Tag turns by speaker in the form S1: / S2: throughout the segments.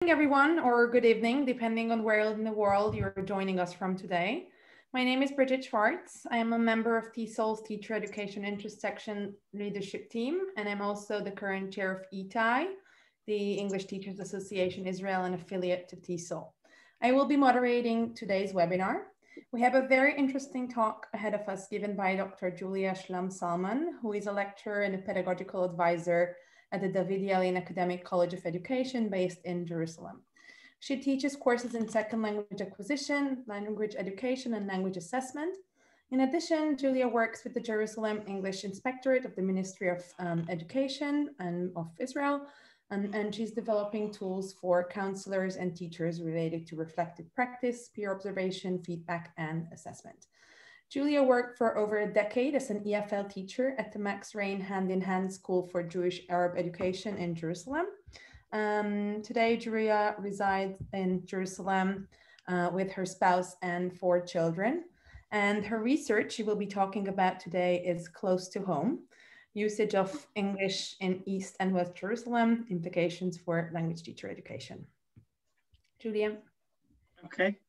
S1: Everyone, or good evening, depending on where in the world you're joining us from today. My name is Bridget Schwartz. I am a member of TEIS's Teacher Education Intersection Leadership Team, and I'm also the current chair of ETEI, the English Teachers Association Israel, an affiliate to TEIS. I will be moderating today's webinar. We have a very interesting talk ahead of us given by Dr. Julia Schlam-Salman, who is a lecturer and a pedagogical advisor at the David Yellin Academic College of Education based in Jerusalem. She teaches courses in second language acquisition, language education, and language assessment. In addition, Julia works with the Jerusalem English Inspectorate of the Ministry of Education and of Israel, and she's developing tools for counselors and teachers related to reflective practice, peer observation, feedback, and assessment. Julia worked for over a decade as an EFL teacher at the Max Rain Hand-in-Hand School for Jewish Arab Education in Jerusalem. Today, Julia resides in Jerusalem with her spouse and 4 children. And her research she will be talking about today is close to home, usage of English in East and West Jerusalem, implications for language teacher education. Julia.
S2: Okay.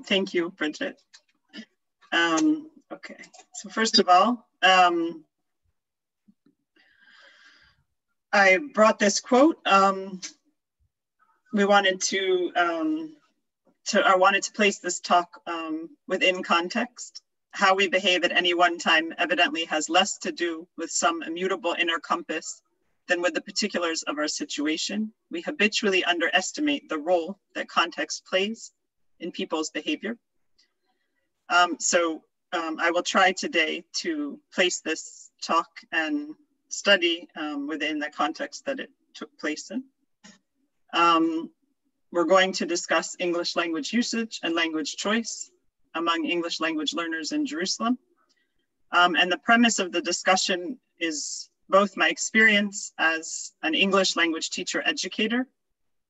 S2: Thank you, Bridget. Okay, so first of all, I brought this quote. I wanted to place this talk within context. How we behave at any one time evidently has less to do with some immutable inner compass than with the particulars of our situation. We habitually underestimate the role that context plays in people's behavior. I will try today to place this talk and study within the context that it took place in. We're going to discuss English language usage and language choice among English language learners in Jerusalem. And the premise of the discussion is both my experience as an English language teacher educator,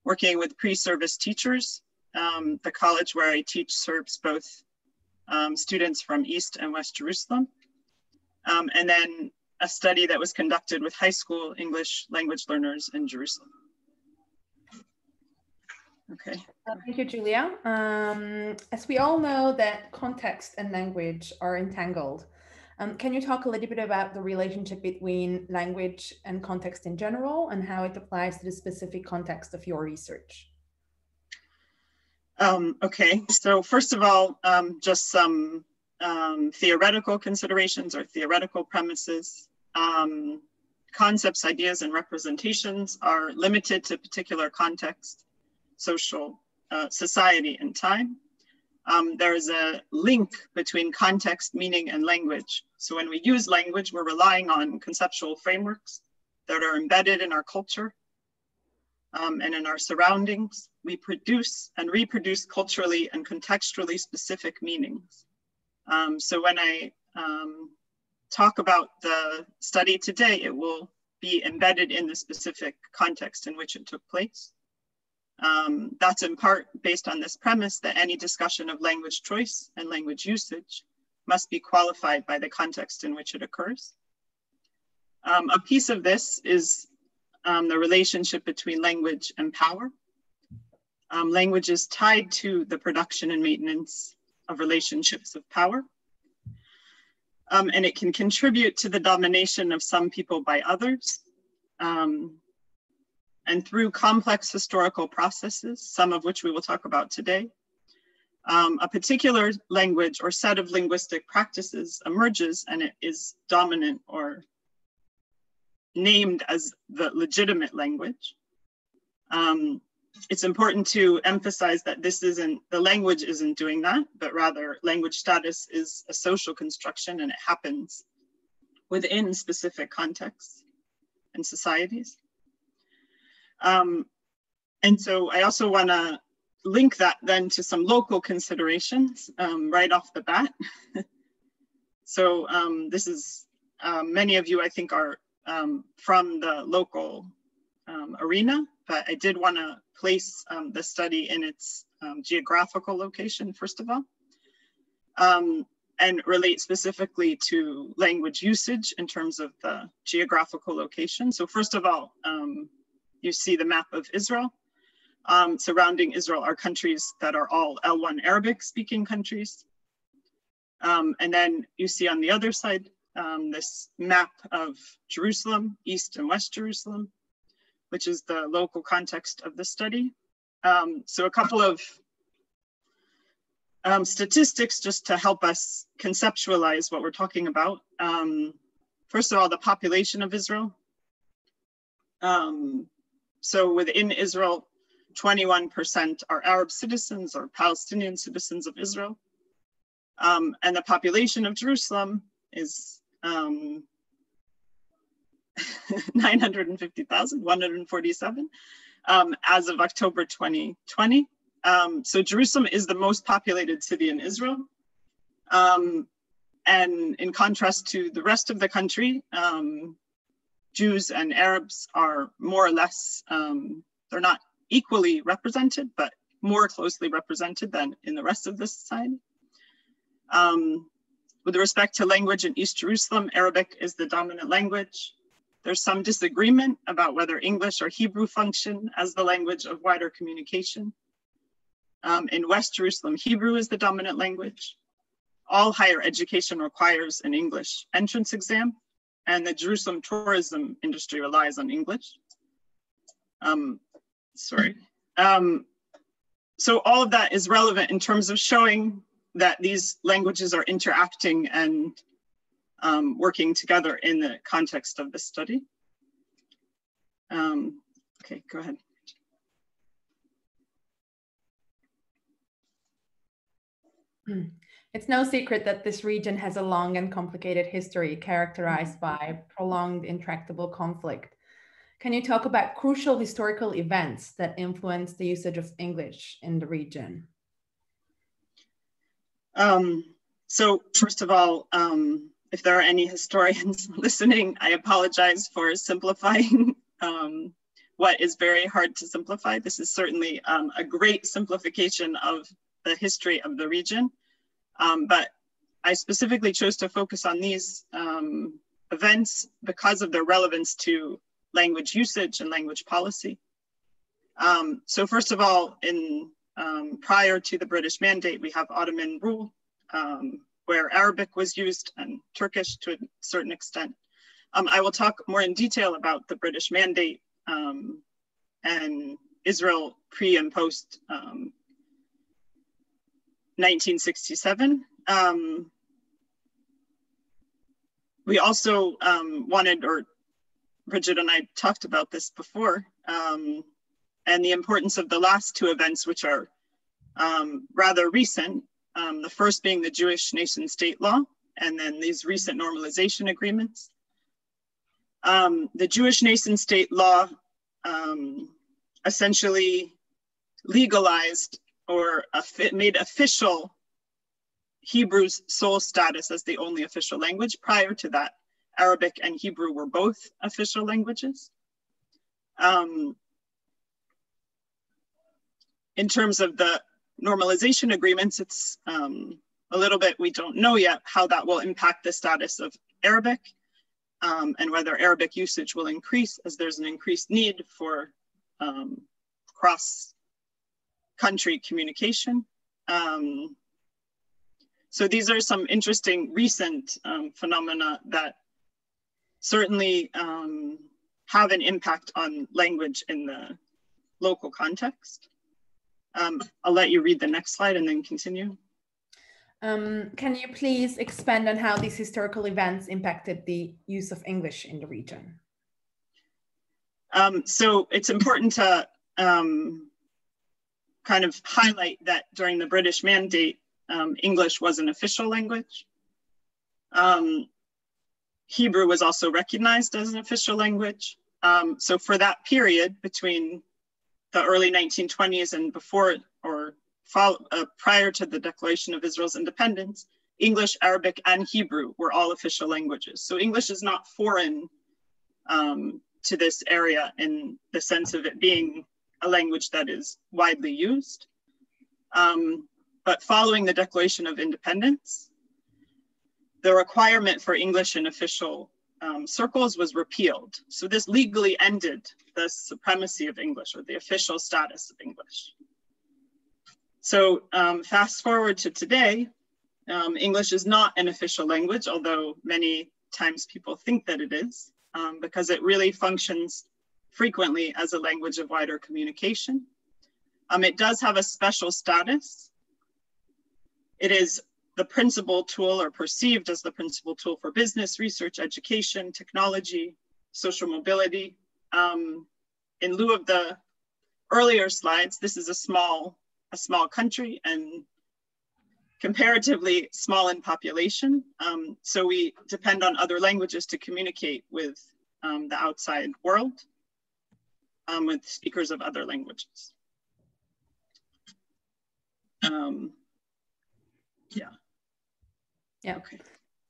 S2: working with pre-service teachers. The college where I teach serves both students from East and West Jerusalem. And then a study that was conducted with high school English language learners in Jerusalem. Okay.
S1: Thank you, Julia. As we all know that context and language are entangled, can you talk a little bit about the relationship between language and context in general and how it applies to the specific context of your research?
S2: Okay, so first of all, just some theoretical considerations or theoretical premises. Concepts, ideas, and representations are limited to particular context, social, society, and time. There is a link between context, meaning, and language. So when we use language, we're relying on conceptual frameworks that are embedded in our culture and in our surroundings. We produce and reproduce culturally and contextually specific meanings. So when I talk about the study today, it will be embedded in the specific context in which it took place. That's in part based on this premise that any discussion of language choice and language usage must be qualified by the context in which it occurs. A piece of this is the relationship between language and power. Language is tied to the production and maintenance of relationships of power. And it can contribute to the domination of some people by others. And through complex historical processes, some of which we will talk about today, a particular language or set of linguistic practices emerges and it is dominant or named as the legitimate language. It's important to emphasize that the language isn't doing that, but rather language status is a social construction and it happens within specific contexts and societies. And so I also want to link that then to some local considerations right off the bat. So this is, many of you I think are from the local arena, but I did want to place the study in its geographical location, first of all, and relate specifically to language usage in terms of the geographical location. So first of all, you see the map of Israel. surrounding Israel are countries that are all L1 Arabic speaking countries. And then you see on the other side, this map of Jerusalem, East and West Jerusalem, which is the local context of the study. So a couple of statistics just to help us conceptualize what we're talking about. First of all, the population of Israel. So within Israel, 21% are Arab citizens or Palestinian citizens of Israel. And the population of Jerusalem is 950,147 as of October 2020. So Jerusalem is the most populated city in Israel. And in contrast to the rest of the country, Jews and Arabs are more or less, they're not equally represented, but more closely represented than in the rest of the society. With respect to language in East Jerusalem, Arabic is the dominant language. There's some disagreement about whether English or Hebrew function as the language of wider communication. In West Jerusalem, Hebrew is the dominant language. All higher education requires an English entrance exam, and the Jerusalem tourism industry relies on English. So all of that is relevant in terms of showing that these languages are interacting and working together in the context of this study. Okay, go ahead.
S1: It's no secret that this region has a long and complicated history characterized by prolonged intractable conflict. Can you talk about crucial historical events that influenced the usage of English in the region?
S2: So first of all, if there are any historians listening, I apologize for simplifying what is very hard to simplify. This is certainly a great simplification of the history of the region. But I specifically chose to focus on these events because of their relevance to language usage and language policy. So first of all, prior to the British Mandate, we have Ottoman rule, where Arabic was used and Turkish to a certain extent. I will talk more in detail about the British Mandate and Israel pre and post 1967. We also wanted, or Bridget and I talked about this before, and the importance of the last two events, which are rather recent. The first being the Jewish nation state law, and then these recent normalization agreements. The Jewish nation state law essentially legalized or made official Hebrew's sole status as the only official language. Prior to that, Arabic and Hebrew were both official languages. In terms of the normalization agreements, it's a little bit, we don't know yet how that will impact the status of Arabic and whether Arabic usage will increase as there's an increased need for cross-country communication. So these are some interesting recent phenomena that certainly have an impact on language in the local context. I'll let you read the next slide and then continue.
S1: Can you please expand on how these historical events impacted the use of English in the region?
S2: So it's important to kind of highlight that during the British Mandate, English was an official language. Hebrew was also recognized as an official language. So for that period between the early 1920s and before or prior to the declaration of Israel's independence, English, Arabic, and Hebrew were all official languages. So English is not foreign to this area in the sense of it being a language that is widely used. But following the Declaration of Independence, the requirement for English in official circles was repealed. So this legally ended the supremacy of English or the official status of English. So fast forward to today, English is not an official language, although many times people think that it is, because it really functions frequently as a language of wider communication. It does have a special status. It is the principal tool, or perceived as the principal tool, for business, research, education, technology, social mobility. In lieu of the earlier slides, this is a small country and comparatively small in population. So we depend on other languages to communicate with the outside world, with speakers of other languages.
S1: Yeah. Okay.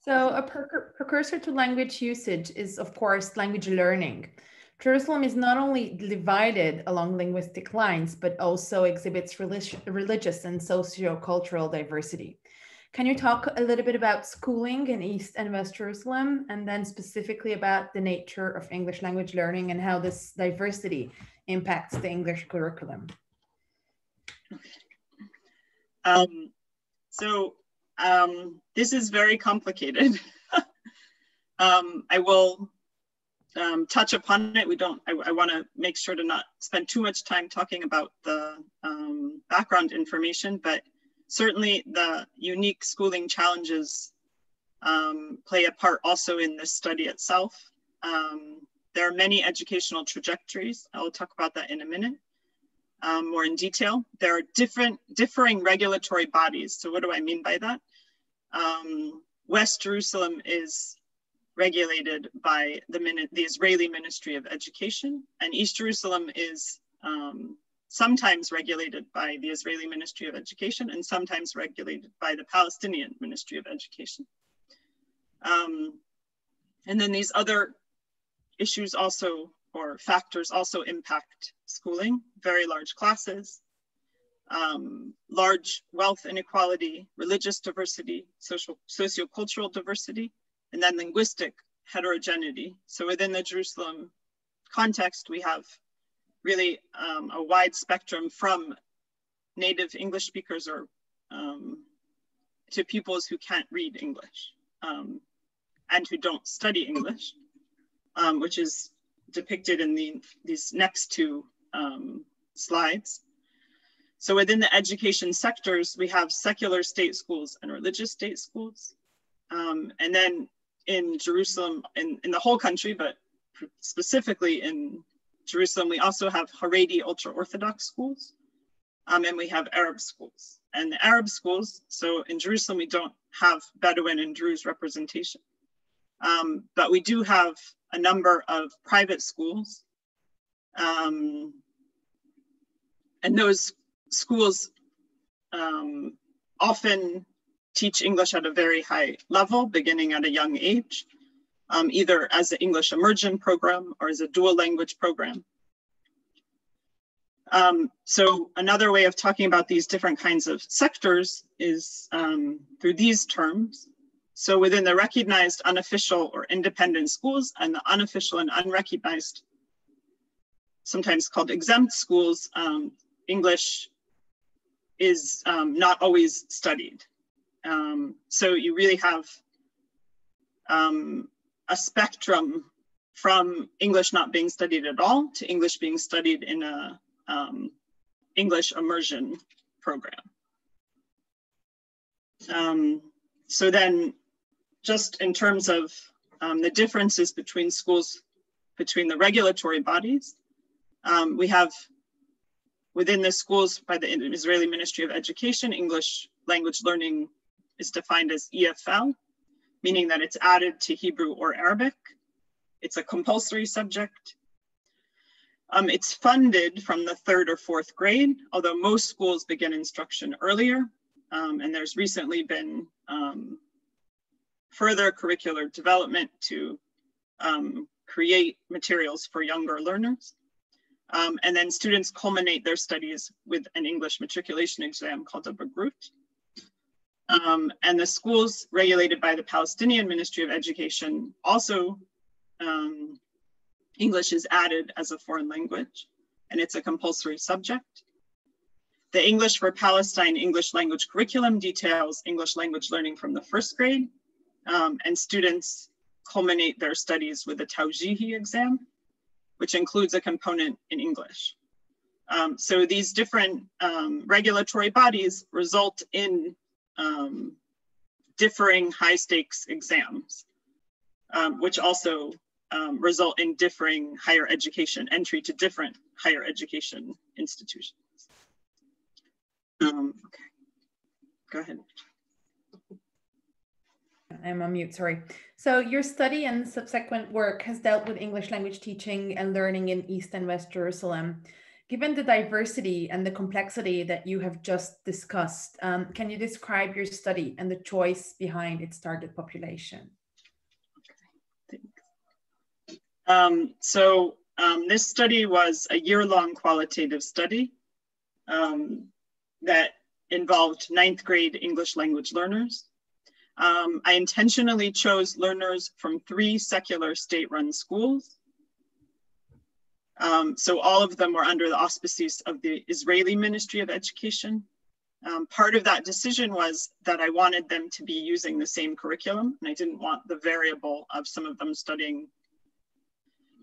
S1: So a precursor to language usage is, of course, language learning. Jerusalem is not only divided along linguistic lines, but also exhibits religious and socio-cultural diversity. Can you talk a little bit about schooling in East and West Jerusalem, and then specifically about the nature of English language learning and how this diversity impacts the English curriculum?
S2: This is very complicated. I will touch upon it. I want to make sure to not spend too much time talking about the background information, but certainly the unique schooling challenges play a part also in this study itself. There are many educational trajectories. I will talk about that in a minute. More in detail. There are differing regulatory bodies. So what do I mean by that? West Jerusalem is regulated by the Israeli Ministry of Education, and East Jerusalem is sometimes regulated by the Israeli Ministry of Education and sometimes regulated by the Palestinian Ministry of Education. And then these other issues also, or factors also, impact schooling: very large classes, large wealth inequality, religious diversity, sociocultural diversity, and then linguistic heterogeneity. So within the Jerusalem context, we have really a wide spectrum from native English speakers or to pupils who can't read English and who don't study English, which is depicted in these next two slides. So within the education sectors, we have secular state schools and religious state schools. And then in Jerusalem, in the whole country, but specifically in Jerusalem, we also have Haredi ultra-Orthodox schools, and we have Arab schools. And the Arab schools, so in Jerusalem, we don't have Bedouin and Druze representation, but we do have a number of private schools. And those schools often teach English at a very high level, beginning at a young age, either as an English immersion program or as a dual language program. So another way of talking about these different kinds of sectors is through these terms. So within the recognized unofficial or independent schools and the unofficial and unrecognized, sometimes called exempt schools, English is not always studied. So you really have a spectrum from English not being studied at all to English being studied in a English immersion program. So then, just in terms of the differences between schools, between the regulatory bodies, we have within the schools by the Israeli Ministry of Education, English language learning is defined as EFL, meaning that it's added to Hebrew or Arabic. It's a compulsory subject. It's funded from the 3rd or 4th grade, although most schools begin instruction earlier. And there's recently been further curricular development to create materials for younger learners. And then students culminate their studies with an English matriculation exam called a Bagrut. And the schools regulated by the Palestinian Ministry of Education also, English is added as a foreign language, and it's a compulsory subject. The English for Palestine English language curriculum details English language learning from the first grade, and students culminate their studies with a Tawjihi exam, which includes a component in English. So these different regulatory bodies result in differing high stakes exams, which also result in differing higher education entry to different higher education institutions. Okay, go ahead.
S1: I'm on mute, sorry. So your study and subsequent work has dealt with English language teaching and learning in East and West Jerusalem. Given the diversity and the complexity that you have just discussed, can you describe your study and the choice behind its target population?
S2: Okay, thanks. This study was a year-long qualitative study that involved 9th grade English language learners. I intentionally chose learners from 3 secular state-run schools. So all of them were under the auspices of the Israeli Ministry of Education. Part of that decision was that I wanted them to be using the same curriculum, and I didn't want the variable of some of them studying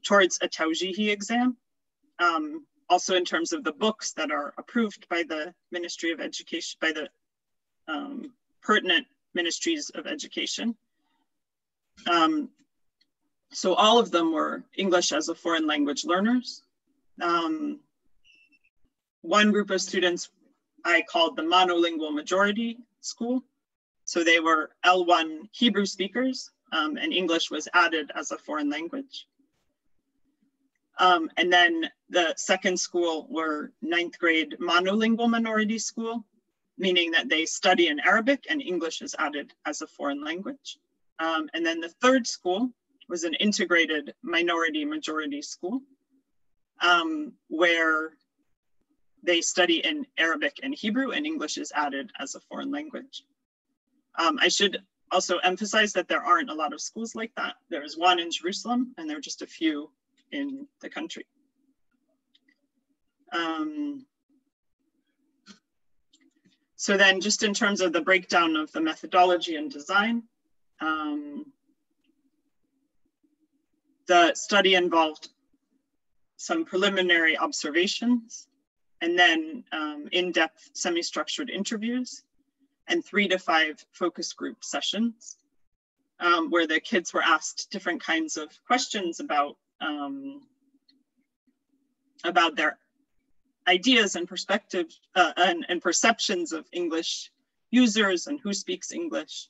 S2: towards a Tawjihi exam. Also in terms of the books that are approved by the Ministry of Education, by the pertinent ministries of education. So all of them were English as a foreign language learners. One group of students I called the monolingual majority school. So they were L1 Hebrew speakers, and English was added as a foreign language. And then the second school were 9th grade monolingual minority school, meaning that they study in Arabic and English is added as a foreign language. And then the third school was an integrated minority majority school, where they study in Arabic and Hebrew and English is added as a foreign language. I should also emphasize that there aren't a lot of schools like that. There is one in Jerusalem and there are just a few in the country. So then just in terms of the breakdown of the methodology and design, the study involved some preliminary observations and then in-depth semi-structured interviews and 3 to 5 focus group sessions where the kids were asked different kinds of questions about their ideas and perspectives and perceptions of English users and who speaks English,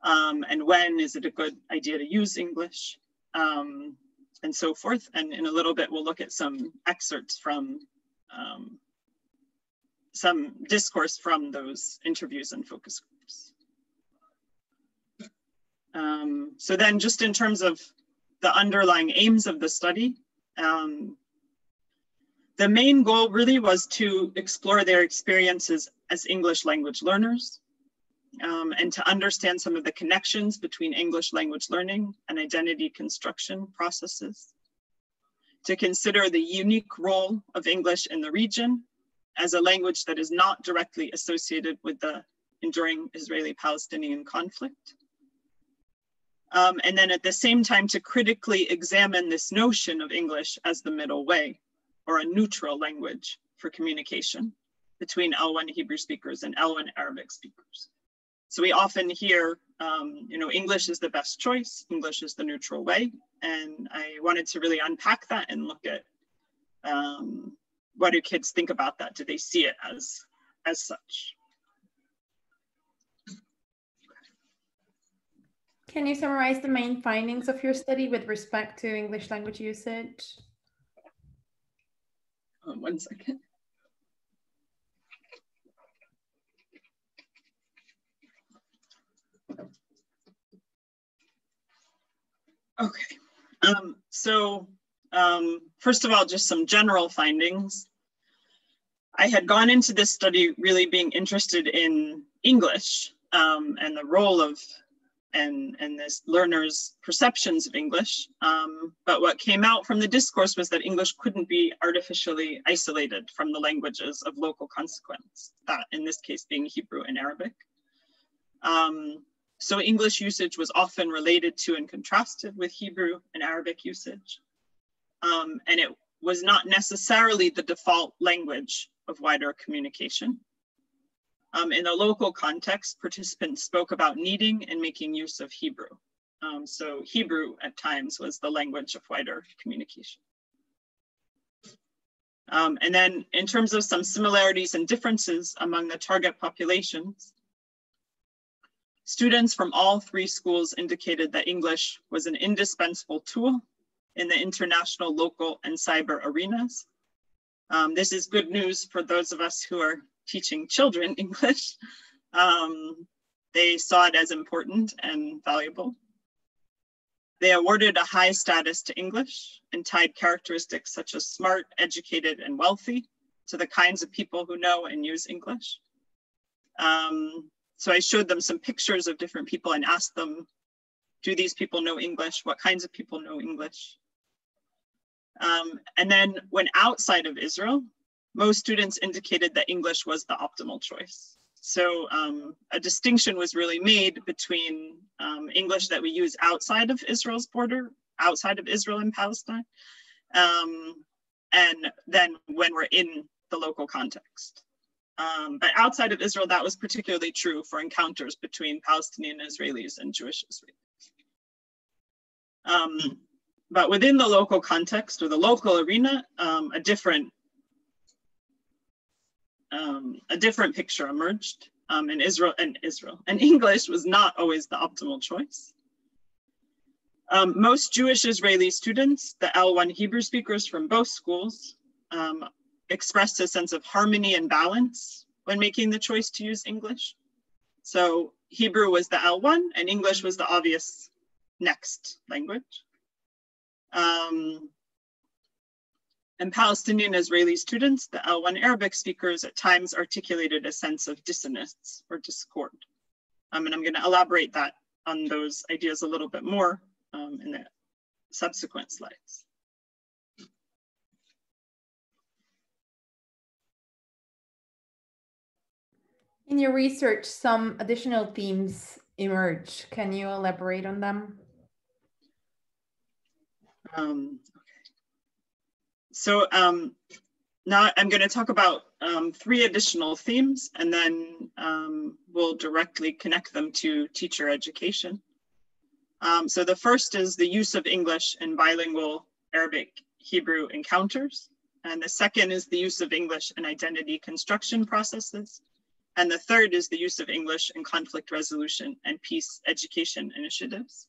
S2: and when is it a good idea to use English, and so forth. And in a little bit, we'll look at some excerpts from some discourse from those interviews and focus groups. So then just in terms of the underlying aims of the study, the main goal really was to explore their experiences as English language learners and to understand some of the connections between English language learning and identity construction processes, to consider the unique role of English in the region as a language that is not directly associated with the enduring Israeli-Palestinian conflict. And then at the same time to critically examine this notion of English as the middle way, or a neutral language for communication between L1 Hebrew speakers and L1 Arabic speakers. So we often hear, English is the best choice, English is the neutral way. And I wanted to really unpack that and look at what do kids think about that? Do they see it as such?
S1: Can you summarize the main findings of your study with respect to English language usage?
S2: 1 second. Okay, first of all, just some general findings. I had gone into this study really being interested in English and the role of and this learner's perceptions of English. But what came out from the discourse was that English couldn't be artificially isolated from the languages of local consequence, that in this case being Hebrew and Arabic. So English usage was often related to and contrasted with Hebrew and Arabic usage. And it was not necessarily the default language of wider communication. In the local context, participants spoke about needing and making use of Hebrew. So Hebrew at times was the language of wider communication. And then in terms of some similarities and differences among the target populations, students from all three schools indicated that English was an indispensable tool in the international, local, and cyber arenas. This is good news for those of us who are teaching children English. They saw it as important and valuable. They awarded a high status to English and tied characteristics such as smart, educated, and wealthy to the kinds of people who know and use English. So I showed them some pictures of different people and asked them, do these people know English? What kinds of people know English? And then when outside of Israel, most students indicated that English was the optimal choice. So a distinction was really made between English that we use outside of Israel's border, outside of Israel and Palestine, and then when we're in the local context. But outside of Israel, that was particularly true for encounters between Palestinian Israelis and Jewish Israelis. But within the local context or the local arena, a different picture emerged. In Israel, and English was not always the optimal choice. Most Jewish Israeli students, the L1 Hebrew speakers from both schools, expressed a sense of harmony and balance when making the choice to use English. So Hebrew was the L1 and English was the obvious next language. And Palestinian Israeli students, the L1 Arabic speakers, at times articulated a sense of dissonance or discord. And I'm going to elaborate on those ideas a little bit more in the subsequent slides.
S1: In your research, some additional themes emerge. Can you elaborate on them?
S2: So now I'm going to talk about 3 additional themes, and then we'll directly connect them to teacher education. So the first is the use of English in bilingual Arabic-Hebrew encounters. And the second is the use of English in identity construction processes. And the third is the use of English in conflict resolution and peace education initiatives.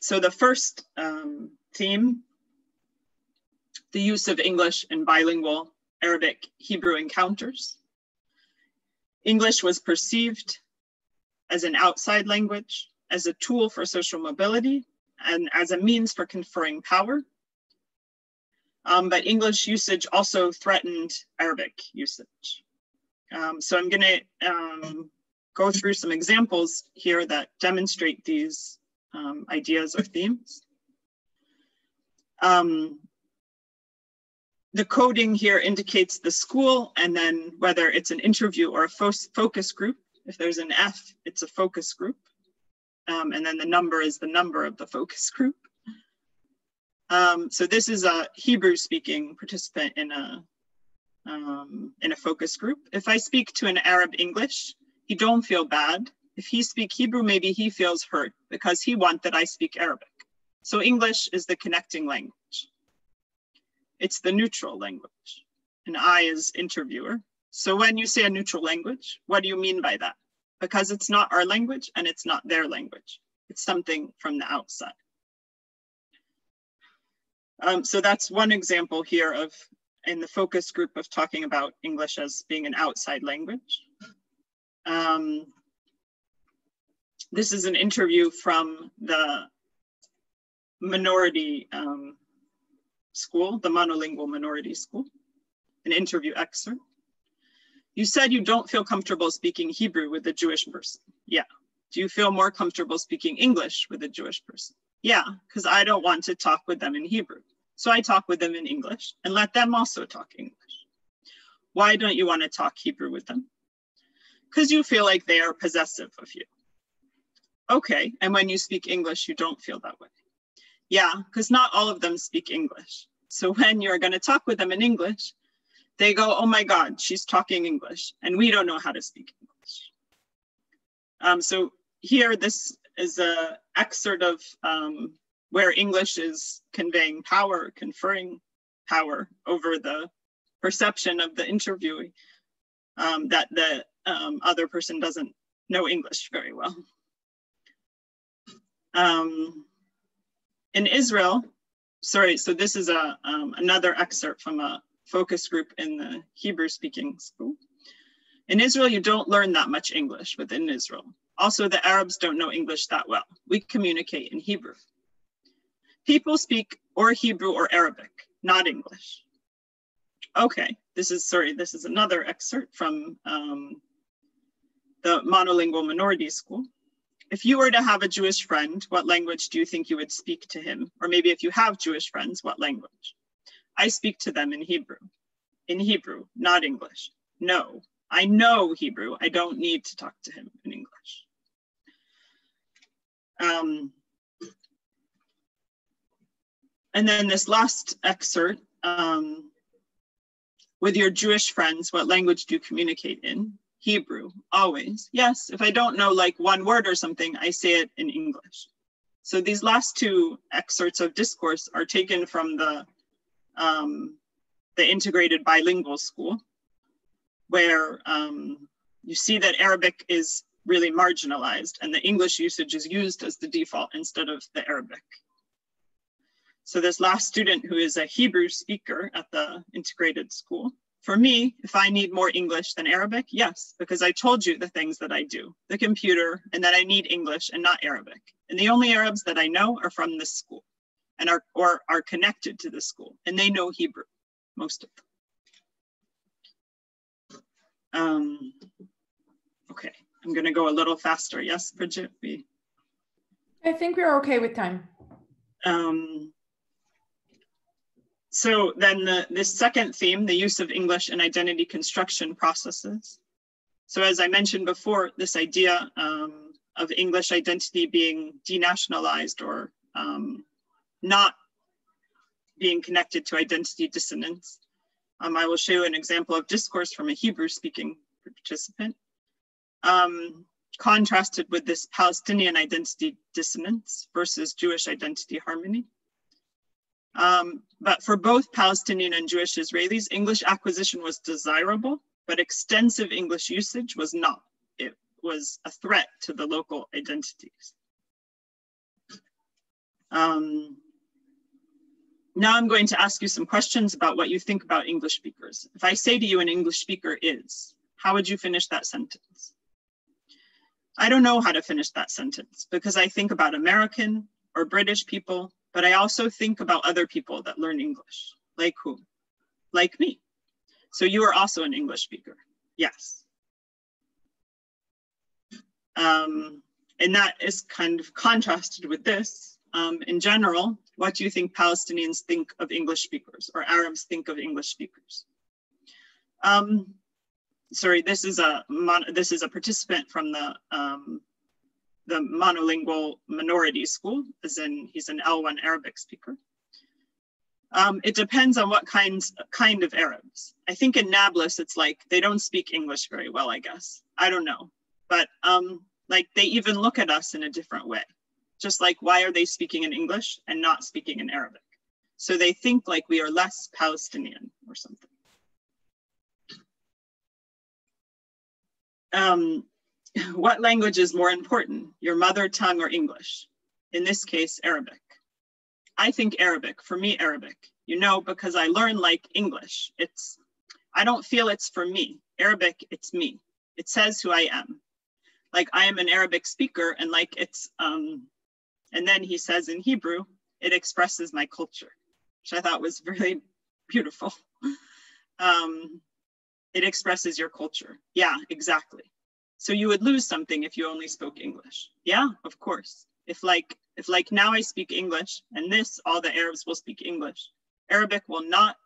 S2: So the first theme, the use of English in bilingual Arabic-Hebrew encounters. English was perceived as an outside language, as a tool for social mobility, and as a means for conferring power. But English usage also threatened Arabic usage. So I'm going to go through some examples here that demonstrate these ideas or themes. The coding here indicates the school, and then whether it's an interview or a focus group. If there's an F, it's a focus group. And then the number is the number of the focus group. So this is a Hebrew-speaking participant in a focus group. If I speak to an Arab English, he don't feel bad. If he speak Hebrew, maybe he feels hurt because he want that I speak Arabic. So English is the connecting language. It's the neutral language, and I is interviewer. So when you say a neutral language, what do you mean by that? Because it's not our language and it's not their language. It's something from the outside. So that's one example here of, in the focus group, of talking about English as being an outside language. This is an interview from the minority school, the monolingual minority school, an interview excerpt. You said you don't feel comfortable speaking Hebrew with a Jewish person. Yeah. Do you feel more comfortable speaking English with a Jewish person? Yeah, because I don't want to talk with them in Hebrew. So I talk with them in English and let them also talk English. Why don't you want to talk Hebrew with them? Because you feel like they are possessive of you. Okay, and when you speak English, you don't feel that way. Yeah, because not all of them speak English. So when you're going to talk with them in English, they go, oh my God, she's talking English, and we don't know how to speak English. So here, this is an excerpt of where English is conveying power, conferring power over the perception of the interviewee, that the other person doesn't know English very well. In Israel, sorry, so this is another excerpt from a focus group in the Hebrew-speaking school. In Israel, you don't learn that much English within Israel. Also, the Arabs don't know English that well. We communicate in Hebrew. People speak or Hebrew or Arabic, not English. Okay, this is another excerpt from the Monolingual Minority School. If you were to have a Jewish friend, what language do you think you would speak to him? Or maybe if you have Jewish friends, what language? I speak to them in Hebrew. In Hebrew, not English. No, I know Hebrew. I don't need to talk to him in English. And then this last excerpt, with your Jewish friends, what language do you communicate in? Hebrew, always. Yes, if I don't know like one word or something, I say it in English. So these last two excerpts of discourse are taken from the integrated bilingual school, where you see that Arabic is really marginalized and the English usage is used as the default instead of the Arabic. So this last student, who is a Hebrew speaker at the integrated school, for me, if I need more English than Arabic, yes, because I told you the things that I do, the computer, and that I need English and not Arabic. And the only Arabs that I know are from this school and are connected to this school, and they know Hebrew, most of them. Okay, I'm gonna go a little faster. Yes, Bridget?
S1: I think we're okay with time.
S2: So then this second theme, the use of English in identity construction processes. So as I mentioned before, this idea of English identity being denationalized or not being connected to identity dissonance. I will show you an example of discourse from a Hebrew-speaking participant, contrasted with this Palestinian identity dissonance versus Jewish identity harmony. But for both Palestinian and Jewish Israelis, English acquisition was desirable, but extensive English usage was not. It was a threat to the local identities. Now I'm going to ask you some questions about what you think about English speakers. If I say to you an English speaker is, how would you finish that sentence? I don't know how to finish that sentence because I think about American or British people, but I also think about other people that learn English. Like who? Like me. So you are also an English speaker. Yes. And that is kind of contrasted with this. In general, what do you think Palestinians think of English speakers or Arabs think of English speakers? Sorry, this is a participant from the monolingual minority school, as in he's an L1 Arabic speaker. It depends on what kind of Arabs. I think in Nablus, it's like they don't speak English very well, I guess. I don't know. But like they even look at us in a different way. Just like, why are they speaking in English and not speaking in Arabic? So they think like we are less Palestinian or something. What language is more important, your mother tongue or English? In this case, Arabic. I think Arabic, for me, Arabic, you know, because I learn like English. I don't feel it's for me. Arabic, it's me. It says who I am. Like I am an Arabic speaker and like it's, and then he says in Hebrew, it expresses my culture, which I thought was really beautiful. It expresses your culture. Yeah, exactly. So you would lose something if you only spoke English. Yeah, of course. If like now I speak English and this, all the Arabs will speak English. Arabic will not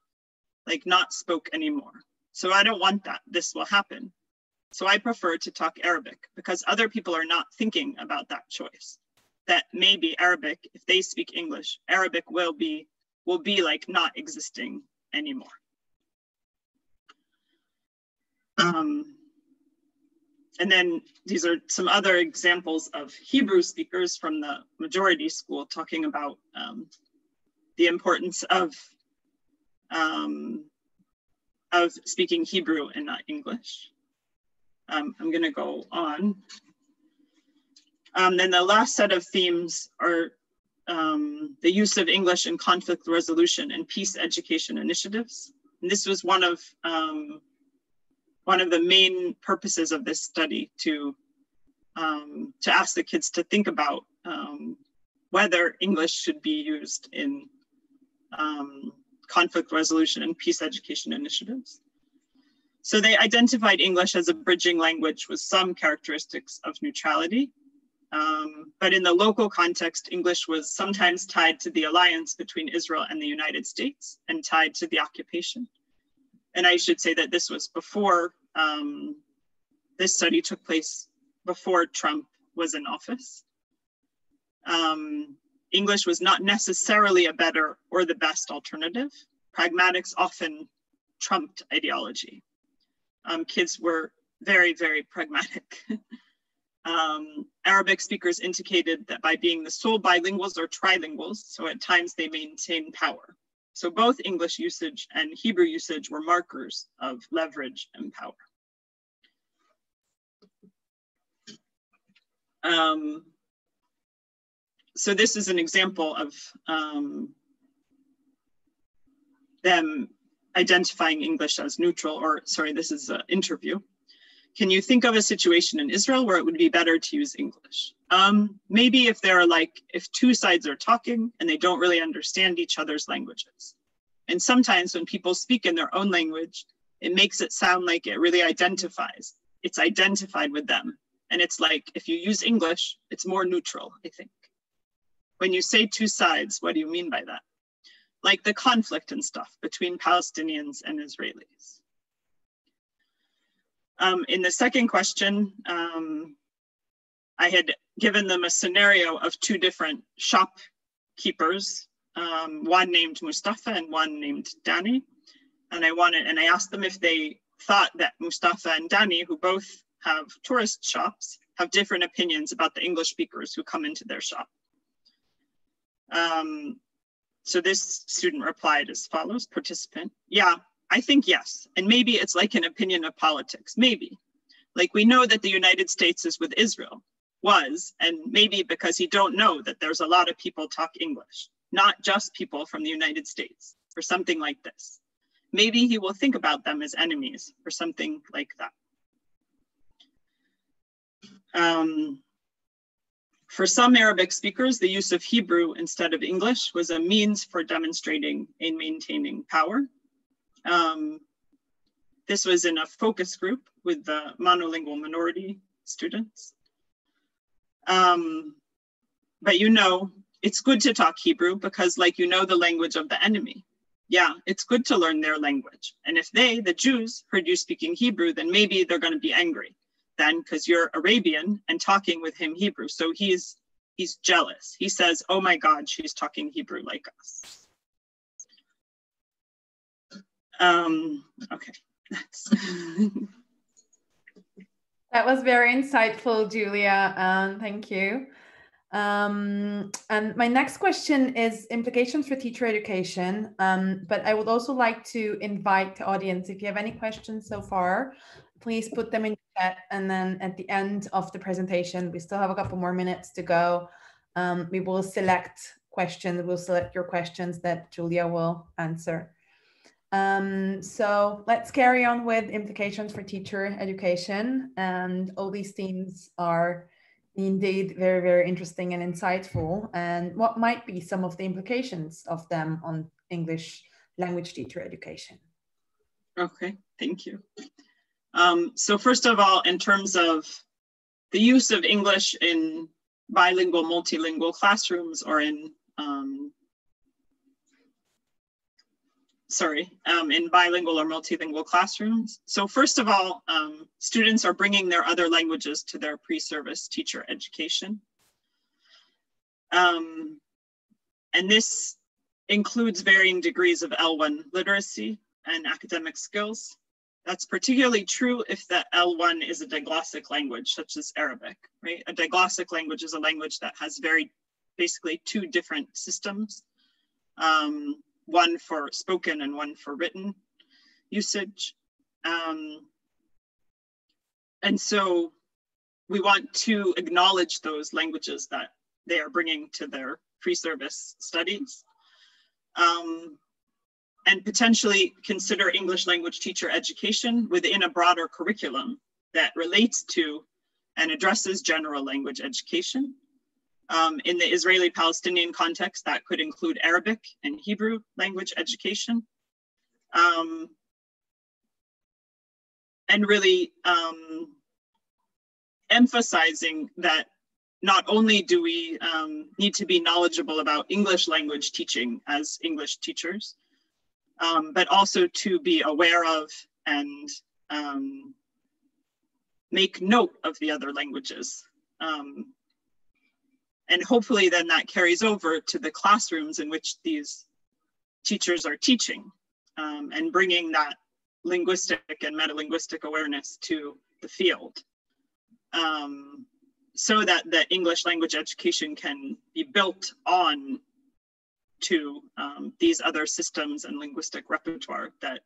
S2: spoke anymore. So I don't want that. This will happen. So I prefer to talk Arabic because other people are not thinking about that choice. That maybe Arabic, if they speak English, Arabic will be like not existing anymore. And then these are some other examples of Hebrew speakers from the majority school talking about the importance of speaking Hebrew and not English. I'm going to go on. Then the last set of themes are the use of English in conflict resolution and peace education initiatives. And this was one of the main purposes of this study, to ask the kids to think about whether English should be used in conflict resolution and peace education initiatives. So they identified English as a bridging language with some characteristics of neutrality. But in the local context, English was sometimes tied to the alliance between Israel and the United States and tied to the occupation. And I should say that this was before, this study took place before Trump was in office. English was not necessarily a better or the best alternative. Pragmatics often trumped ideology. Kids were very, very pragmatic. Arabic speakers indicated that by being the sole bilinguals or trilinguals, so at times they maintained power. So both English usage and Hebrew usage were markers of leverage and power. So this is an example of them identifying English as neutral, or sorry, this is an interview. Can you think of a situation in Israel where it would be better to use English? Maybe if if two sides are talking and they don't really understand each other's languages. And sometimes when people speak in their own language, it makes it sound like it really identifies. It's identified with them. And it's like, if you use English, it's more neutral, I think. When you say two sides, what do you mean by that? Like the conflict and stuff between Palestinians and Israelis. In the second question, I had given them a scenario of two different shopkeepers, one named Mustafa and one named Danny. And I asked them if they thought that Mustafa and Danny, who both have tourist shops, have different opinions about the English speakers who come into their shop. So this student replied as follows, participant, yeah, I think yes, and maybe it's like an opinion of politics, maybe. Like we know that the United States is with Israel, and maybe because he don't know that there's a lot of people talk English, not just people from the United States, or something like this. Maybe he will think about them as enemies, or something like that. For some Arabic speakers, the use of Hebrew instead of English was a means for demonstrating and maintaining power. This was in a focus group with the monolingual minority students. But you know, it's good to talk Hebrew because you know the language of the enemy. Yeah, it's good to learn their language. And if they, the Jews, heard you speaking Hebrew, then maybe they're going to be angry then because you're Arabian and talking with him Hebrew. So he's jealous. He says, oh my God, she's talking Hebrew like us. Okay, that's.
S1: That was very insightful, Julia. Thank you. And my next question is implications for teacher education. But I would also like to invite the audience, if you have any questions so far, please put them in the chat. And then at the end of the presentation, we still have a couple more minutes to go. We will select questions. We'll select your questions that Julia will answer. So let's carry on with implications for teacher education. And all these themes are indeed very, very interesting and insightful. And what might be some of the implications of them on English language teacher education?
S2: Okay, thank you. So first of all, in terms of the use of English in bilingual, multilingual classrooms, or in in bilingual or multilingual classrooms. So first of all, students are bringing their other languages to their pre-service teacher education. And this includes varying degrees of L1 literacy and academic skills. That's particularly true if the L1 is a diglossic language, such as Arabic, right? A diglossic language is a language that has basically two different systems. One for spoken and one for written usage. And so we want to acknowledge those languages that they are bringing to their pre-service studies. And potentially consider English language teacher education within a broader curriculum that relates to and addresses general language education. In the Israeli-Palestinian context, that could include Arabic and Hebrew language education. And really emphasizing that not only do we need to be knowledgeable about English language teaching as English teachers, but also to be aware of and make note of the other languages. And hopefully then that carries over to the classrooms in which these teachers are teaching, and bringing that linguistic and metalinguistic awareness to the field, so that the English language education can be built on to these other systems and linguistic repertoire that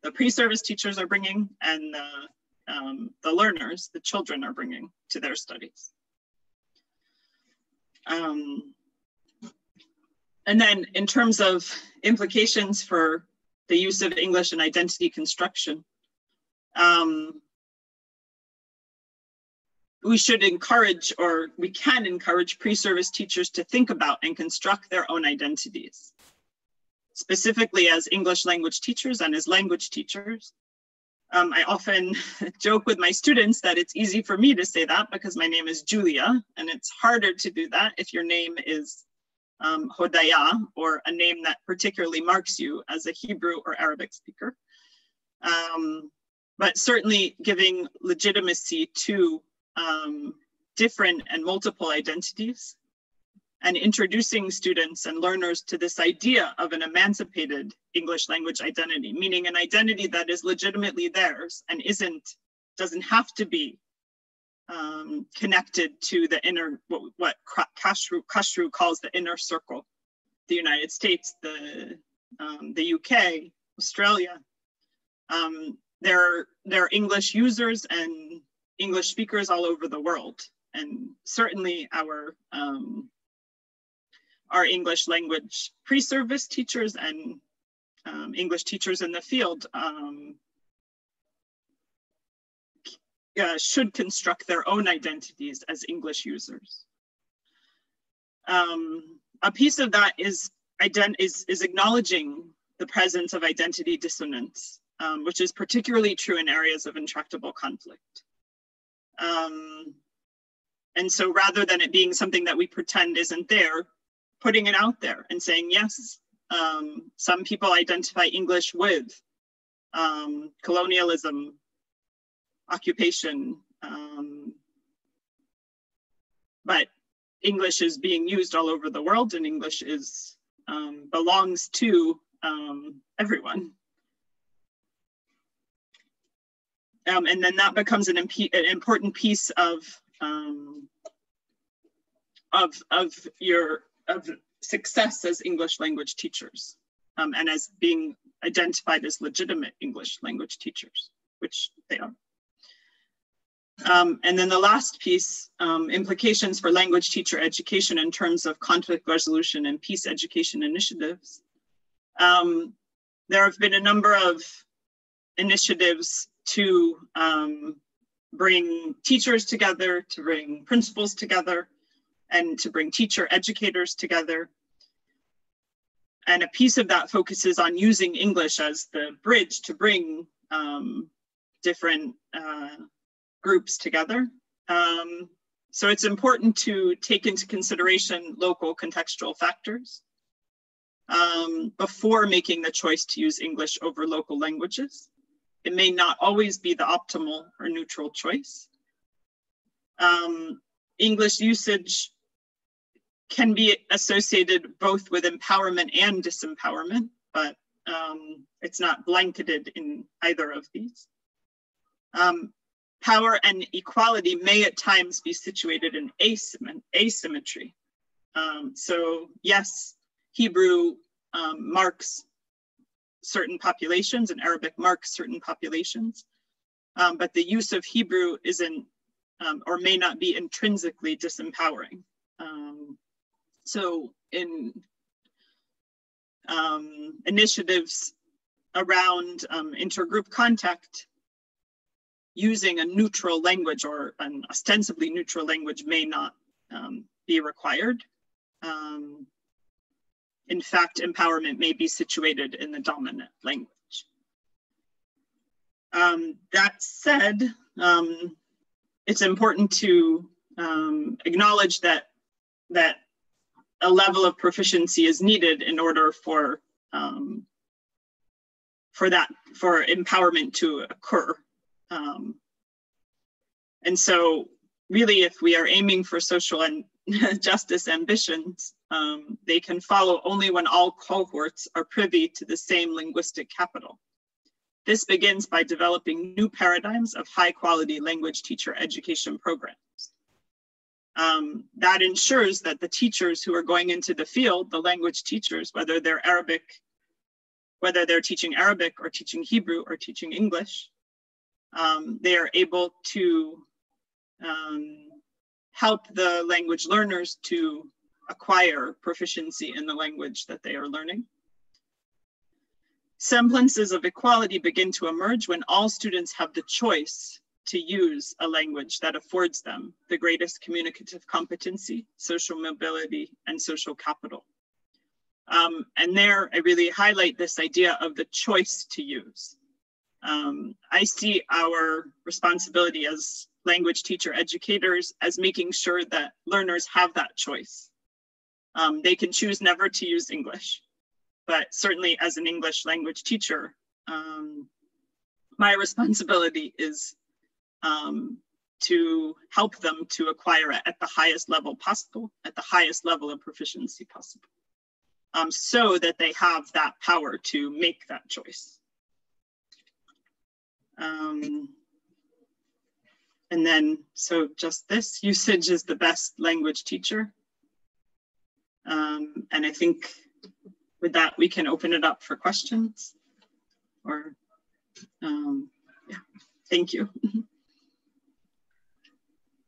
S2: the pre-service teachers are bringing and the learners, the children, are bringing to their studies. And then in terms of implications for the use of English in identity construction, we should encourage, or we can encourage, pre-service teachers to think about and construct their own identities, specifically as English language teachers and as language teachers. I often joke with my students that it's easy for me to say that because my name is Julia, and it's harder to do that if your name is Hodaya, or a name that particularly marks you as a Hebrew or Arabic speaker. But certainly giving legitimacy to different and multiple identities, and introducing students and learners to this idea of an emancipated English language identity, meaning an identity that is legitimately theirs and doesn't have to be connected to the inner, what Kashru calls the inner circle, the United States, the UK, Australia. There are English users and English speakers all over the world, and certainly our English language pre-service teachers and English teachers in the field should construct their own identities as English users. A piece of that is acknowledging the presence of identity dissonance, which is particularly true in areas of intractable conflict. And so rather than it being something that we pretend isn't there, putting it out there and saying, yes, some people identify English with colonialism, occupation, but English is being used all over the world, and English belongs to everyone. And then that becomes an important piece of success as English language teachers, and as being identified as legitimate English language teachers, which they are. And then the last piece, implications for language teacher education in terms of conflict resolution and peace education initiatives. There have been a number of initiatives to bring teachers together, to bring principals together, and to bring teacher educators together. And a piece of that focuses on using English as the bridge to bring different groups together. So it's important to take into consideration local contextual factors before making the choice to use English over local languages. It may not always be the optimal or neutral choice. English usage can be associated both with empowerment and disempowerment, but it's not blanketed in either of these. Power and equality may at times be situated in asymmetry. So yes, Hebrew marks certain populations and Arabic marks certain populations, but the use of Hebrew isn't or may not be intrinsically disempowering. So in initiatives around intergroup contact, using a neutral language or an ostensibly neutral language may not be required. In fact, empowerment may be situated in the dominant language. That said, it's important to acknowledge that a level of proficiency is needed in order for empowerment to occur. And so really, if we are aiming for social and justice ambitions, they can follow only when all cohorts are privy to the same linguistic capital. This begins by developing new paradigms of high quality language teacher education programs. That ensures that the teachers who are going into the field, the language teachers, whether they're teaching Arabic or teaching Hebrew or teaching English, they are able to help the language learners to acquire proficiency in the language that they are learning. Semblances of equality begin to emerge when all students have the choice to use a language that affords them the greatest communicative competency, social mobility, and social capital. And there, I really highlight this idea of the choice to use. I see our responsibility as language teacher educators as making sure that learners have that choice. They can choose never to use English, but certainly as an English language teacher, my responsibility is to help them to acquire it at the highest level possible, at the highest level of proficiency possible, so that they have that power to make that choice. And then, so just this, usage is the best language teacher. And I think with that, we can open it up for questions or, yeah, thank you.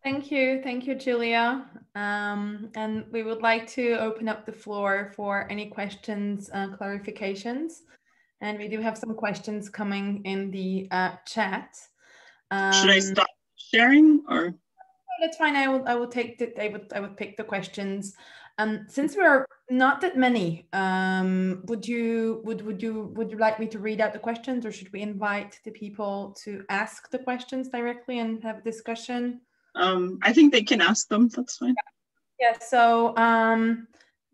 S1: Thank you, Julia. And we would like to open up the floor for any questions, clarifications. And we do have some questions coming in the chat.
S2: Should I stop sharing or?
S1: That's fine. I would take the, I would pick the questions. Since we are not that many, would you like me to read out the questions, or should we invite the people to ask the questions directly and have a discussion?
S2: I think they can ask them. That's fine.
S1: Yeah. So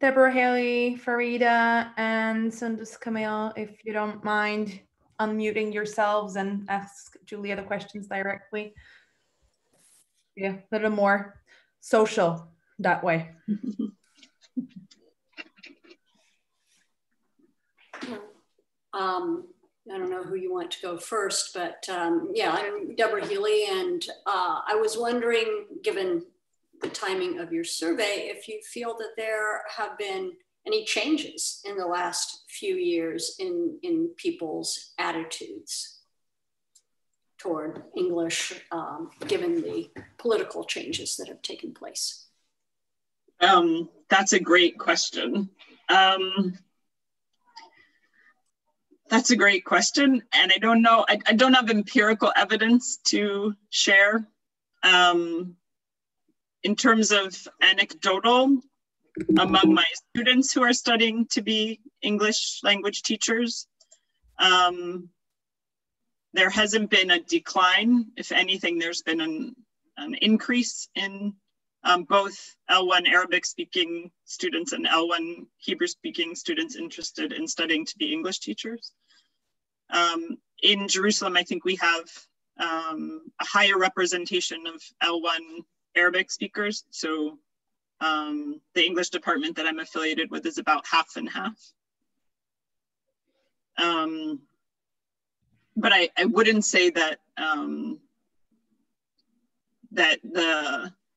S1: Deborah, Haley, Farida, and Sundus Camille, if you don't mind unmuting yourselves and ask Julia the questions directly. Yeah, a little more social that way.
S3: I don't know who you want to go first, but yeah, I'm Deborah Healy, and I was wondering, given the timing of your survey, if you feel that there have been any changes in the last few years in people's attitudes toward English, given the political changes that have taken place.
S2: That's a great question. That's a great question. And I don't know, I don't have empirical evidence to share. In terms of anecdotal among my students who are studying to be English language teachers, there hasn't been a decline. If anything, there's been an increase in both L1 Arabic speaking students and L1 Hebrew speaking students interested in studying to be English teachers. In Jerusalem, I think we have a higher representation of L1 Arabic speakers. So the English department that I'm affiliated with is about half and half. But I wouldn't say that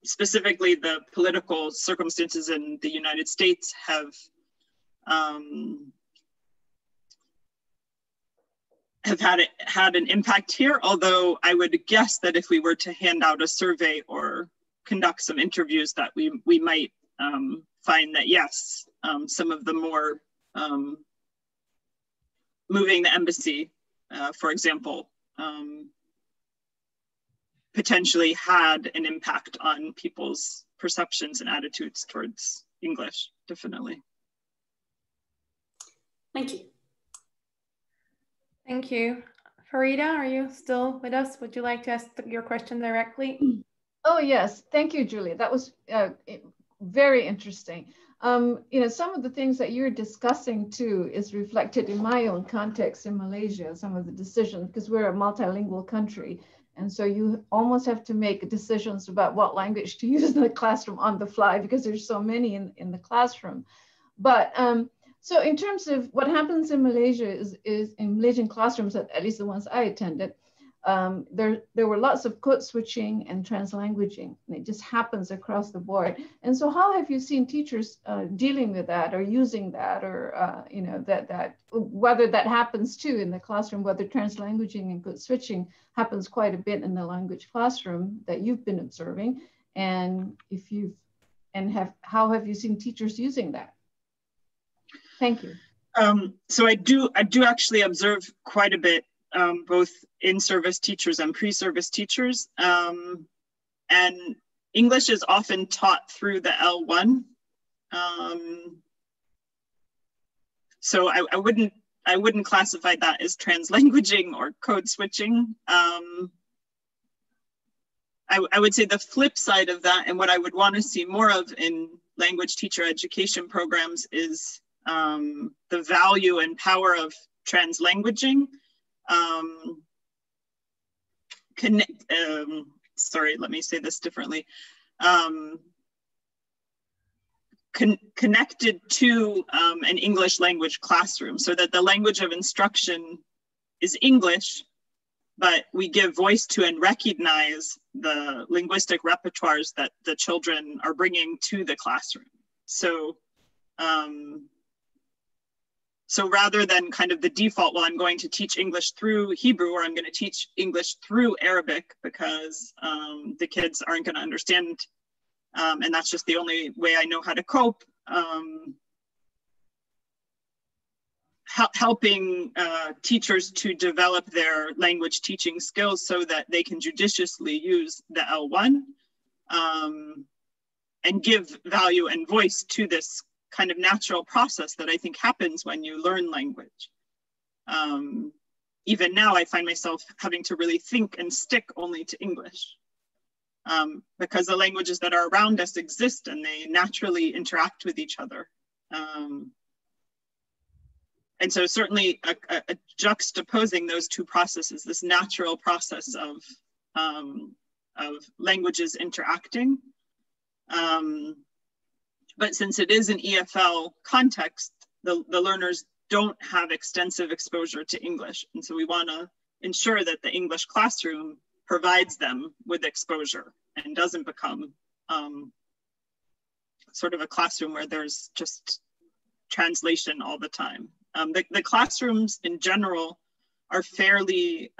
S2: specifically the political circumstances in the United States have had an impact here, although I would guess that if we were to hand out a survey or conduct some interviews, that we might find that yes, some of the more moving the embassy, for example, potentially had an impact on people's perceptions and attitudes towards English, definitely.
S3: Thank you.
S1: Thank you. Farida, are you still with us? Would you like to ask your question directly?
S4: Oh, yes. Thank you, Julia. That was very interesting. You know, some of the things that you're discussing too is reflected in my own context in Malaysia, some of the decisions, because we're a multilingual country. And so you almost have to make decisions about what language to use in the classroom on the fly because there's so many in the classroom. But so in terms of what happens in Malaysia is in Malaysian classrooms, at least the ones I attended, there were lots of code switching and translanguaging, and it just happens across the board. And so how have you seen teachers dealing with that or using that, or you know, that whether that happens too in the classroom, whether translanguaging and code switching happens quite a bit in the language classroom that you've been observing, and if you've how have you seen teachers using that? Thank you.
S2: So I do actually observe quite a bit, both in-service teachers and pre-service teachers. And English is often taught through the L1. So I wouldn't classify that as translanguaging or code switching. I would say the flip side of that, and what I would want to see more of in language teacher education programs, is the value and power of translanguaging. Sorry, let me say this differently. Connected to an English language classroom, so that the language of instruction is English, but we give voice to and recognize the linguistic repertoires that the children are bringing to the classroom. So, so rather than kind of the default, well, I'm going to teach English through Hebrew, or I'm going to teach English through Arabic because the kids aren't going to understand, and that's just the only way I know how to cope. Helping teachers to develop their language teaching skills so that they can judiciously use the L1 and give value and voice to this kind of natural process that I think happens when you learn language. Even now, I find myself having to really think and stick only to English because the languages that are around us exist and they naturally interact with each other. And so certainly a juxtaposing those two processes, this natural process of languages interacting. But since it is an EFL context, the learners don't have extensive exposure to English. And so we want to ensure that the English classroom provides them with exposure and doesn't become sort of a classroom where there's just translation all the time. The classrooms in general are fairly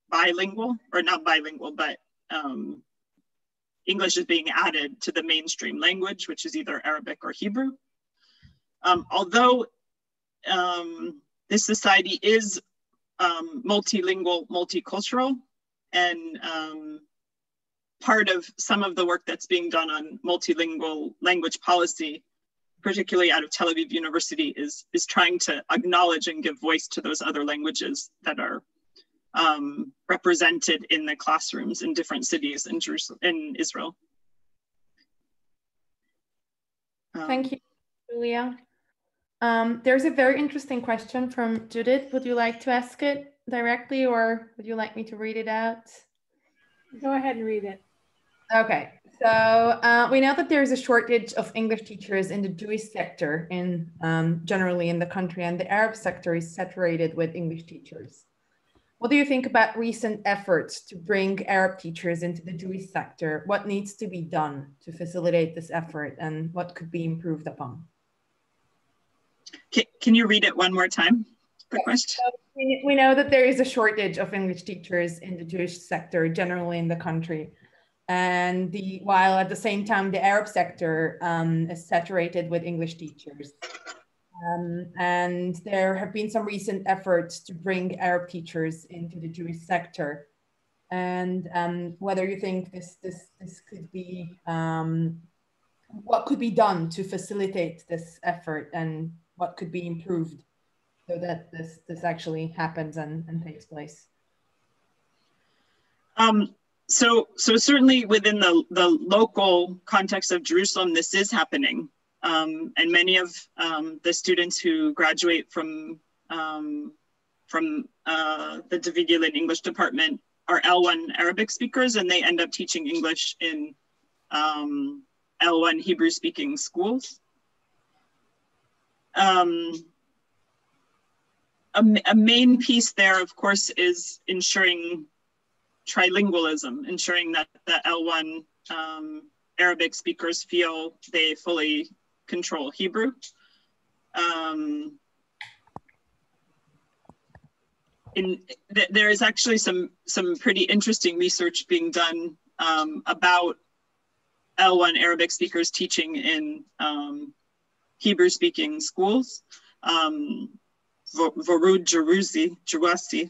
S2: bilingual, or not bilingual, but English is being added to the mainstream language, which is either Arabic or Hebrew. Although this society is multilingual, multicultural, and part of some of the work that's being done on multilingual language policy particularly out of Tel Aviv University, is trying to acknowledge and give voice to those other languages that are represented in the classrooms in different cities in Jerusalem, in Israel.
S1: Thank you, Julia. There's a very interesting question from Judith. Would you like to ask it directly, or would you like me to read it out?
S5: Go ahead and read it.
S1: Okay, so we know that there's a shortage of English teachers in the Jewish sector generally in the country, and the Arab sector is saturated with English teachers. What do you think about recent efforts to bring Arab teachers into the Jewish sector? What needs to be done to facilitate this effort, and what could be improved upon?
S2: Can you read it one more time, the question?
S1: So we know that there is a shortage of English teachers in the Jewish sector generally in the country. And while at the same time, the Arab sector is saturated with English teachers. And there have been some recent efforts to bring Arab teachers into the Jewish sector. And whether you think this could be, what could be done to facilitate this effort, and what could be improved so that this actually happens and takes place?
S2: So certainly within the local context of Jerusalem, this is happening. And many of the students who graduate from the David Yelin English department are L1 Arabic speakers, and they end up teaching English in L1 Hebrew speaking schools. A main piece there, of course, is ensuring trilingualism, ensuring that the L1 Arabic speakers feel they fully control Hebrew. There is actually some pretty interesting research being done about L1 Arabic speakers teaching in Hebrew-speaking schools. Vorud Jerusi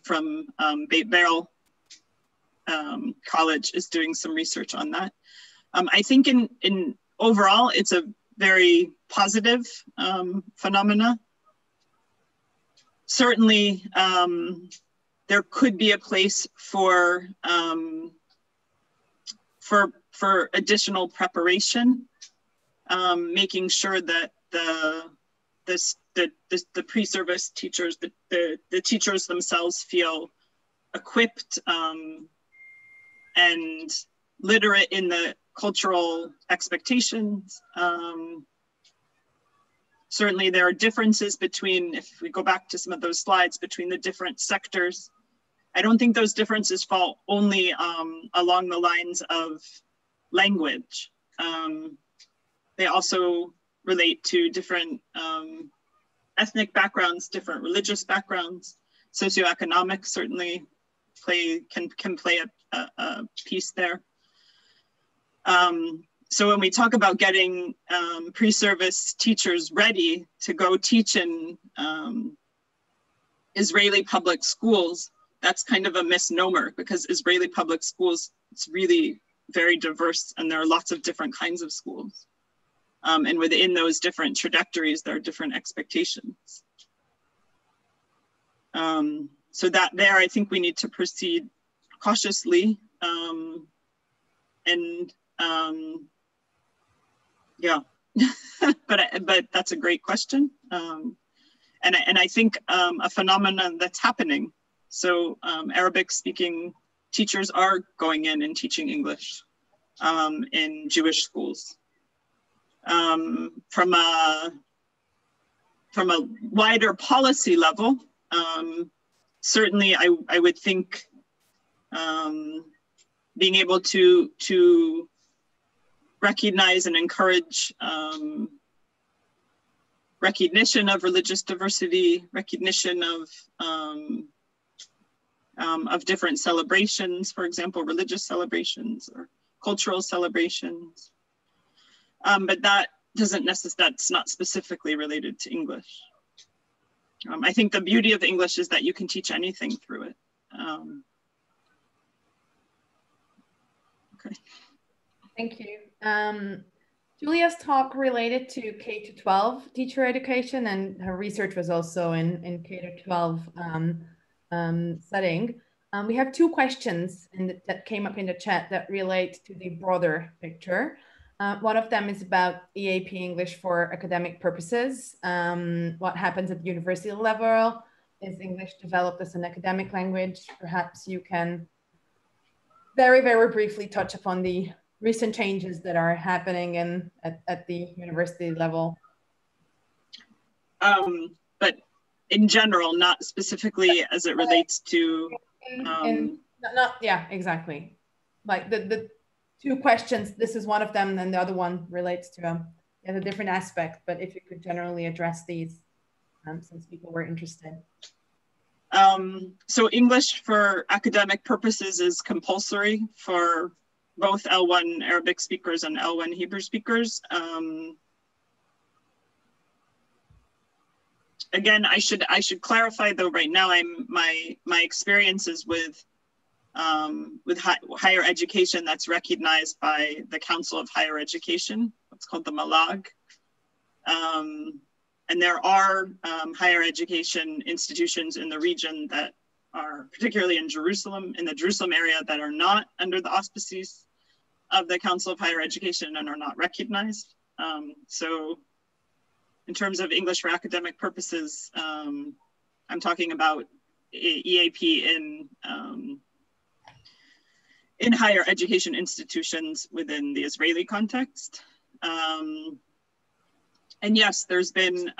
S2: from Beit Berel College is doing some research on that. I think in overall, it's a very positive phenomena. Certainly, there could be a place for additional preparation, making sure that the pre-service teachers, the teachers themselves feel equipped and literate in the cultural expectations. Certainly there are differences between, if we go back to some of those slides, between the different sectors. I don't think those differences fall only along the lines of language. They also relate to different ethnic backgrounds, different religious backgrounds. Socioeconomic certainly can play a piece there. So when we talk about getting pre-service teachers ready to go teach in Israeli public schools, that's kind of a misnomer, because Israeli public schools, it's really very diverse, and there are lots of different kinds of schools. And within those different trajectories, there are different expectations. So that there, I think we need to proceed cautiously. Yeah, but that's a great question. And I think a phenomenon that's happening. So Arabic speaking teachers are going in and teaching English in Jewish schools. From a wider policy level, certainly I would think being able to recognize and encourage recognition of religious diversity, recognition of different celebrations, for example, religious celebrations or cultural celebrations. But that doesn't necessarily, that's not specifically related to English. I think the beauty of English is that you can teach anything through it. Okay.
S1: Thank you. Julia's talk related to K to 12 teacher education, and her research was also in K to 12 setting. We have two questions that came up in the chat that relate to the broader picture. One of them is about EAP English for academic purposes. What happens at the university level? Is English developed as an academic language? Perhaps you can very, very briefly touch upon the recent changes that are happening at the university level.
S2: But in general, not specifically as it relates to...
S1: yeah, exactly. Like the two questions, this is one of them, and the other one relates to a different aspect, but if you could generally address these, since people were interested.
S2: So English for academic purposes is compulsory for both L1 Arabic speakers and L1 Hebrew speakers. Again, I should clarify though. Right now, my experiences with higher education that's recognized by the Council of Higher Education. It's called the Malag. And there are higher education institutions in the region that are, particularly in Jerusalem, in the Jerusalem area, that are not under the auspices of the Council of Higher Education and are not recognized. So in terms of English for academic purposes, I'm talking about EAP in higher education institutions within the Israeli context. And yes, there's been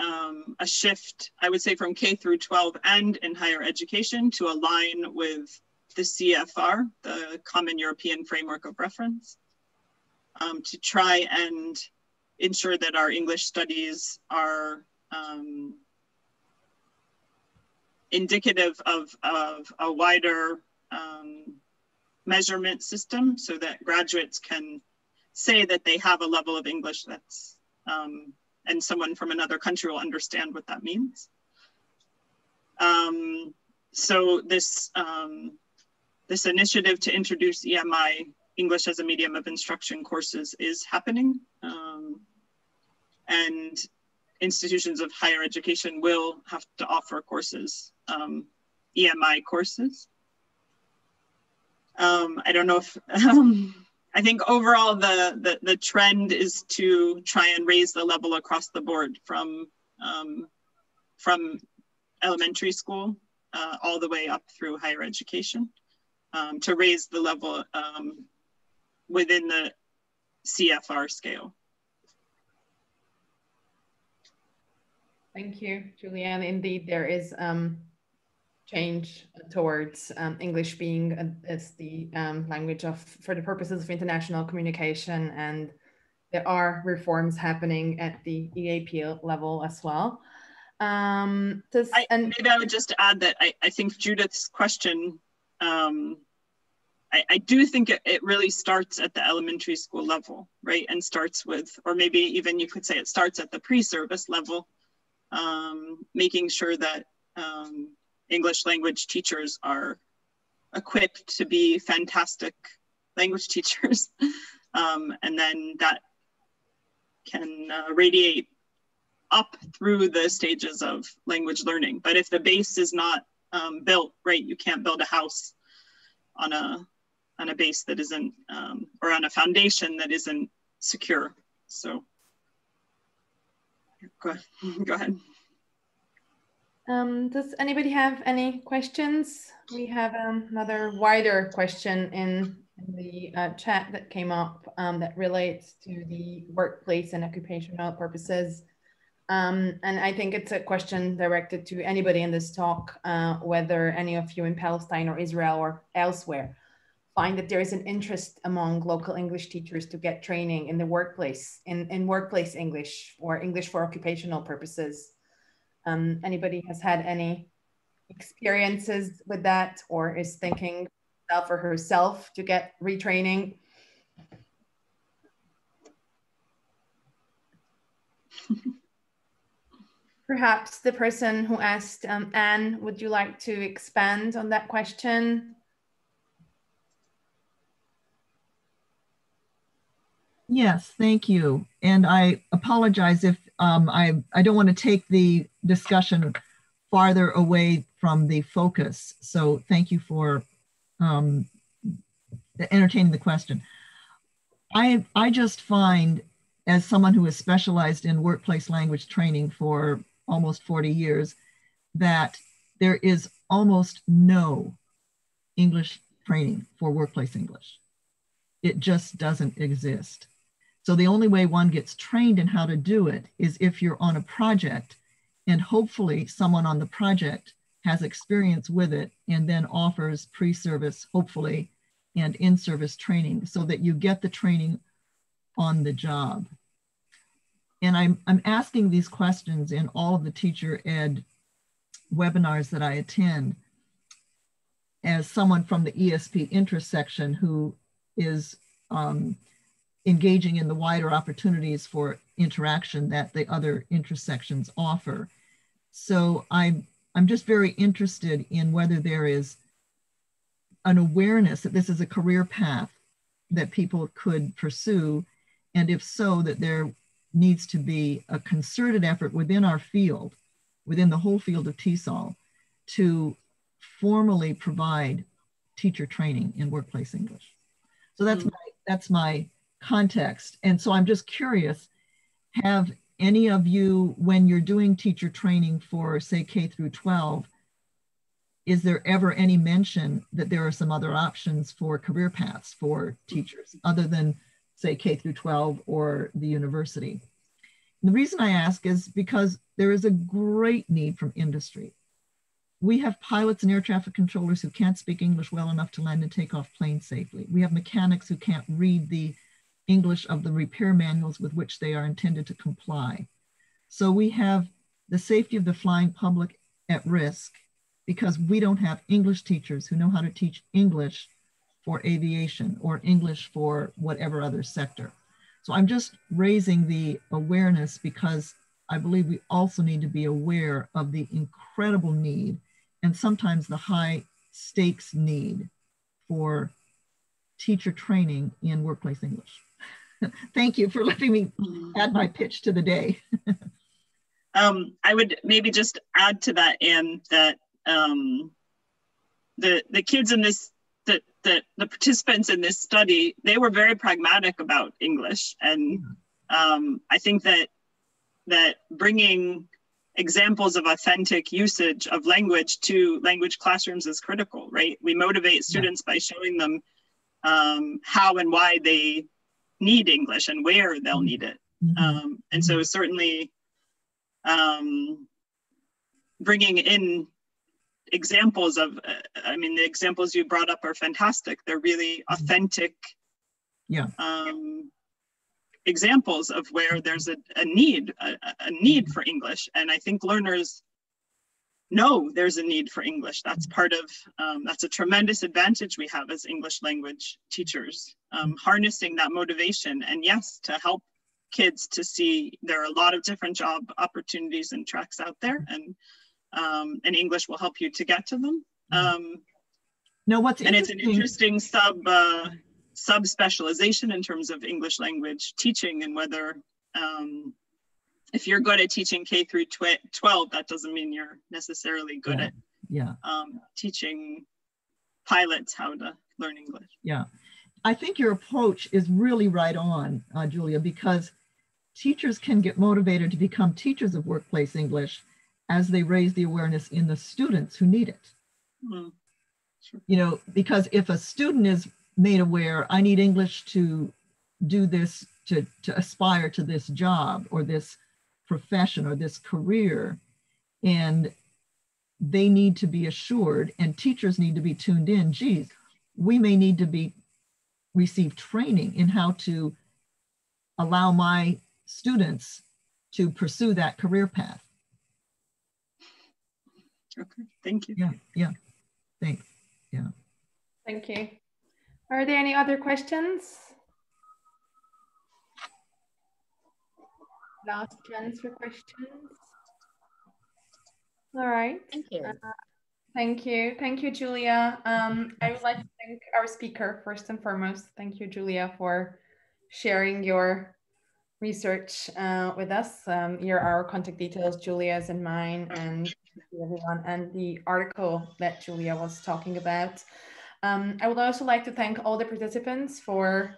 S2: a shift, I would say, from K through 12 and in higher education to align with the CFR, the Common European Framework of Reference, to try and ensure that our English studies are indicative of a wider measurement system, so that graduates can say that they have a level of English that's, and someone from another country will understand what that means. So this initiative to introduce EMI, English as a Medium of Instruction courses, is happening. And institutions of higher education will have to offer courses, EMI courses. I don't know if, I think overall the trend is to try and raise the level across the board from elementary school all the way up through higher education, to raise the level within the CFR scale.
S1: Thank you, Julianne. Indeed, there is change towards English being as the language for the purposes of international communication, and there are reforms happening at the EAP level as well.
S2: Maybe I would just add that I think Judith's question, I do think it really starts at the elementary school level, right? And starts with, or maybe even you could say it starts at the pre-service level, making sure that English language teachers are equipped to be fantastic language teachers. And then that can radiate up through the stages of language learning. But if the base is not built, right, you can't build a house on a base that isn't, or on a foundation that isn't secure. So go ahead.
S1: Does anybody have any questions? We have another wider question in the chat that came up that relates to the workplace and occupational purposes. And I think it's a question directed to anybody in this talk, whether any of you in Palestine or Israel or elsewhere find that there is an interest among local English teachers to get training in the workplace, in workplace English or English for occupational purposes. Anybody has had any experiences with that, or is thinking himself or herself to get retraining? Perhaps the person who asked, Anne, would you like to expand on that question?
S6: Yes, thank you. And I apologize if I don't want to take the discussion farther away from the focus. So thank you for entertaining the question. I just find, as someone who has specialized in workplace language training for almost 40 years, that there is almost no English training for workplace English. It just doesn't exist. So the only way one gets trained in how to do it is if you're on a project, and hopefully someone on the project has experience with it and then offers pre-service, hopefully, and in-service training so that you get the training on the job. And I'm asking these questions in all of the teacher ed webinars that I attend as someone from the ESP intersection who is engaging in the wider opportunities for interaction that the other intersections offer. So I'm just very interested in whether there is an awareness that this is a career path that people could pursue, and if so, that there needs to be a concerted effort within our field, within the whole field of TESOL, to formally provide teacher training in workplace English. So that's my context. And so I'm just curious, have any of you, when you're doing teacher training for, say, K through 12, is there ever any mention that there are some other options for career paths for teachers other than, say, K through 12 or the university? And the reason I ask is because there is a great need from industry. We have pilots and air traffic controllers who can't speak English well enough to land and take off planes safely. We have mechanics who can't read the English of the repair manuals with which they are intended to comply. So we have the safety of the flying public at risk because we don't have English teachers who know how to teach English for aviation or English for whatever other sector. So I'm just raising the awareness because I believe we also need to be aware of the incredible need and sometimes the high stakes need for teacher training in workplace English. Thank you for letting me add my pitch to the day.
S2: I would maybe just add to that, Anne, that the kids in this, the participants in this study, they were very pragmatic about English. And I think that bringing examples of authentic usage of language to language classrooms is critical, right? We motivate students by showing them how and why they need English and where they'll need it. And so certainly bringing in examples of, I mean, the examples you brought up are fantastic. They're really authentic examples of where there's a need for English. And I think learners know there's a need for English. That's part of, that's a tremendous advantage we have as English language teachers, harnessing that motivation. And yes, to help kids to see there are a lot of different job opportunities and tracks out there, and English will help you to get to them.
S6: What's
S2: and it's an interesting sub-specialization in terms of English language teaching, and whether if you're good at teaching K through 12, that doesn't mean you're necessarily good at teaching pilots how to learn English.
S6: Yeah, I think your approach is really right on, Julia, because teachers can get motivated to become teachers of workplace English as they raise the awareness in the students who need it.
S2: Sure.
S6: You know, because if a student is made aware, I need English to do this, to aspire to this job or this profession or this career, and they need to be assured, and teachers need to be tuned in, geez, we may need to receive training in how to allow my students to pursue that career path.
S2: Okay, thank you.
S6: Yeah, thanks. Yeah.
S1: Thank you. Are there any other questions? Last chance for questions. All right.
S3: Thank you.
S1: Thank you. Thank you, Julia. I would like to thank our speaker first and foremost. Thank you, Julia, for sharing your research with us. Here are our contact details, Julia's and mine, and everyone, and the article that Julia was talking about. I would also like to thank all the participants for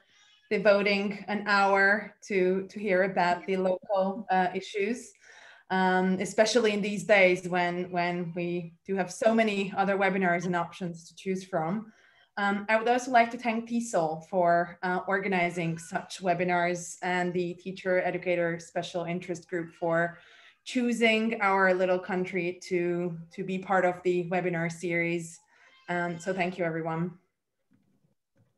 S1: devoting an hour to hear about the local issues, especially in these days when we do have so many other webinars and options to choose from. I would also like to thank TESOL for organizing such webinars, and the Teacher Educator Special Interest Group for choosing our little country to be part of the webinar series. So thank you, everyone.